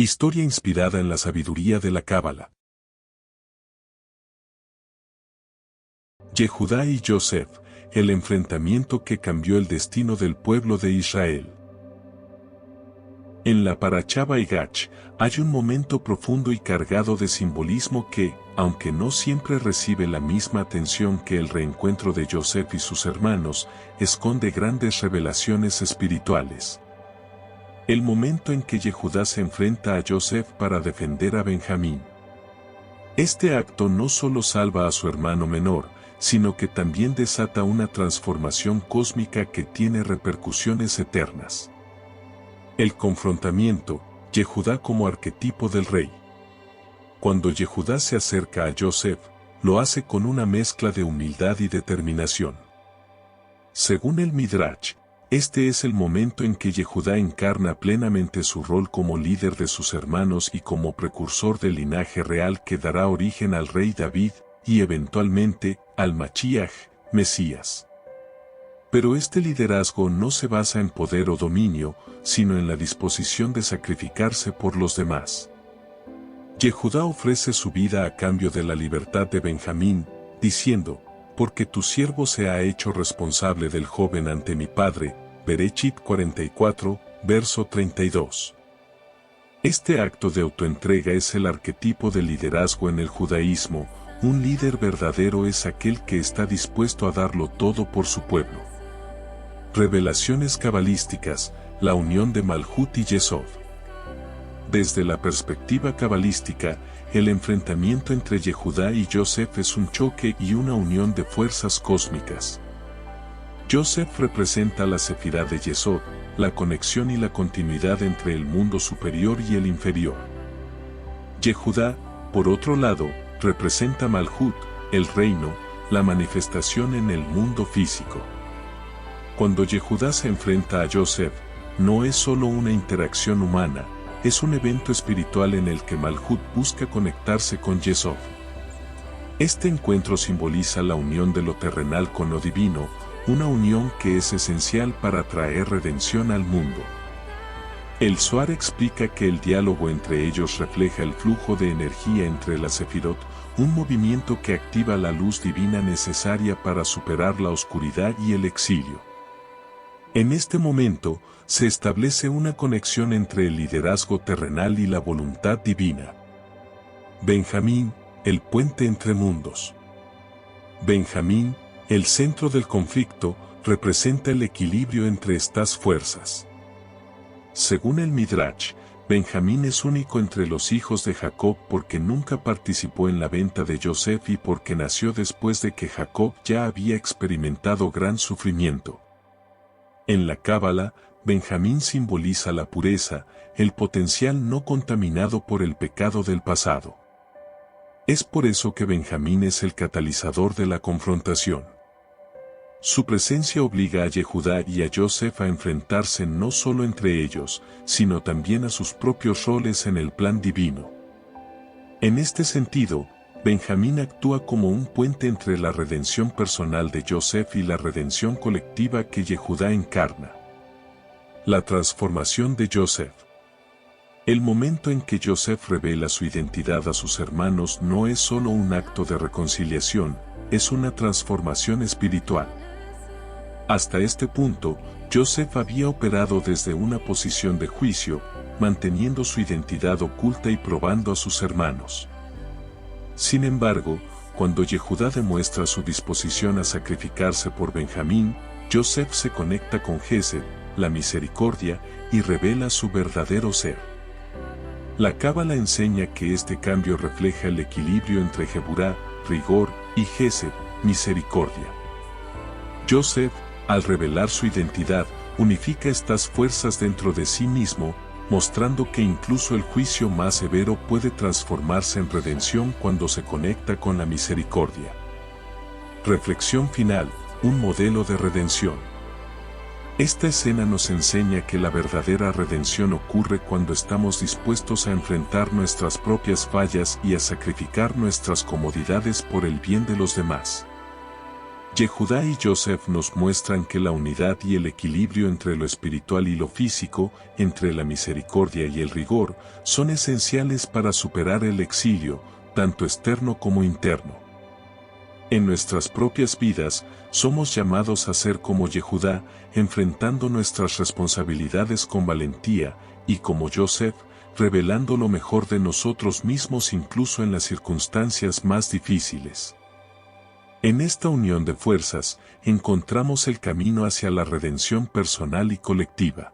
Historia inspirada en la sabiduría de la Cábala. Yehudá y Yosef, el enfrentamiento que cambió el destino del pueblo de Israel. En la Parashá Vaigach hay un momento profundo y cargado de simbolismo que, aunque no siempre recibe la misma atención que el reencuentro de Yosef y sus hermanos, esconde grandes revelaciones espirituales. El momento en que Yehudá se enfrenta a Yosef para defender a Benjamín. Este acto no solo salva a su hermano menor, sino que también desata una transformación cósmica que tiene repercusiones eternas. El confrontamiento, Yehudá como arquetipo del rey. Cuando Yehudá se acerca a Yosef, lo hace con una mezcla de humildad y determinación. Según el Midrash, este es el momento en que Yehudá encarna plenamente su rol como líder de sus hermanos y como precursor del linaje real que dará origen al rey David y eventualmente al Mashiach, Mesías. Pero este liderazgo no se basa en poder o dominio, sino en la disposición de sacrificarse por los demás. Yehudá ofrece su vida a cambio de la libertad de Benjamín, diciendo: porque tu siervo se ha hecho responsable del joven ante mi padre. Bereshit 44, verso 32. Este acto de autoentrega es el arquetipo del liderazgo en el judaísmo. Un líder verdadero es aquel que está dispuesto a darlo todo por su pueblo. Revelaciones cabalísticas, la unión de Malhut y Yesod. Desde la perspectiva cabalística, el enfrentamiento entre Yehudá y Yosef es un choque y una unión de fuerzas cósmicas. Yosef representa la Sefirá de Yesod, la conexión y la continuidad entre el mundo superior y el inferior. Yehudá, por otro lado, representa Malhut, el reino, la manifestación en el mundo físico. Cuando Yehudá se enfrenta a Yosef, no es solo una interacción humana, es un evento espiritual en el que Malhut busca conectarse con Yesod. Este encuentro simboliza la unión de lo terrenal con lo divino, una unión que es esencial para traer redención al mundo. El Zohar explica que el diálogo entre ellos refleja el flujo de energía entre las Sefirot, un movimiento que activa la luz divina necesaria para superar la oscuridad y el exilio. En este momento, se establece una conexión entre el liderazgo terrenal y la voluntad divina. Benjamín, el puente entre mundos. Benjamín, el centro del conflicto, representa el equilibrio entre estas fuerzas. Según el Midrash, Benjamín es único entre los hijos de Jacob porque nunca participó en la venta de Yosef y porque nació después de que Jacob ya había experimentado gran sufrimiento. En la Cábala, Benjamín simboliza la pureza, el potencial no contaminado por el pecado del pasado. Es por eso que Benjamín es el catalizador de la confrontación. Su presencia obliga a Yehudá y a Yosef a enfrentarse no solo entre ellos, sino también a sus propios roles en el plan divino. En este sentido, Benjamín actúa como un puente entre la redención personal de Yosef y la redención colectiva que Yehudá encarna. La transformación de Yosef. El momento en que Yosef revela su identidad a sus hermanos no es solo un acto de reconciliación, es una transformación espiritual. Hasta este punto, Yosef había operado desde una posición de juicio, manteniendo su identidad oculta y probando a sus hermanos. Sin embargo, cuando Yehudá demuestra su disposición a sacrificarse por Benjamín, Yosef se conecta con Gesed, la misericordia, y revela su verdadero ser. La Cábala enseña que este cambio refleja el equilibrio entre Geburá, rigor, y Gesed, misericordia. Yosef, al revelar su identidad, unifica estas fuerzas dentro de sí mismo, mostrando que incluso el juicio más severo puede transformarse en redención cuando se conecta con la misericordia. Reflexión final, un modelo de redención. Esta escena nos enseña que la verdadera redención ocurre cuando estamos dispuestos a enfrentar nuestras propias fallas y a sacrificar nuestras comodidades por el bien de los demás. Yehudá y Yosef nos muestran que la unidad y el equilibrio entre lo espiritual y lo físico, entre la misericordia y el rigor, son esenciales para superar el exilio, tanto externo como interno. En nuestras propias vidas, somos llamados a ser como Yehudá, enfrentando nuestras responsabilidades con valentía, y como Yosef, revelando lo mejor de nosotros mismos incluso en las circunstancias más difíciles. En esta unión de fuerzas, encontramos el camino hacia la redención personal y colectiva.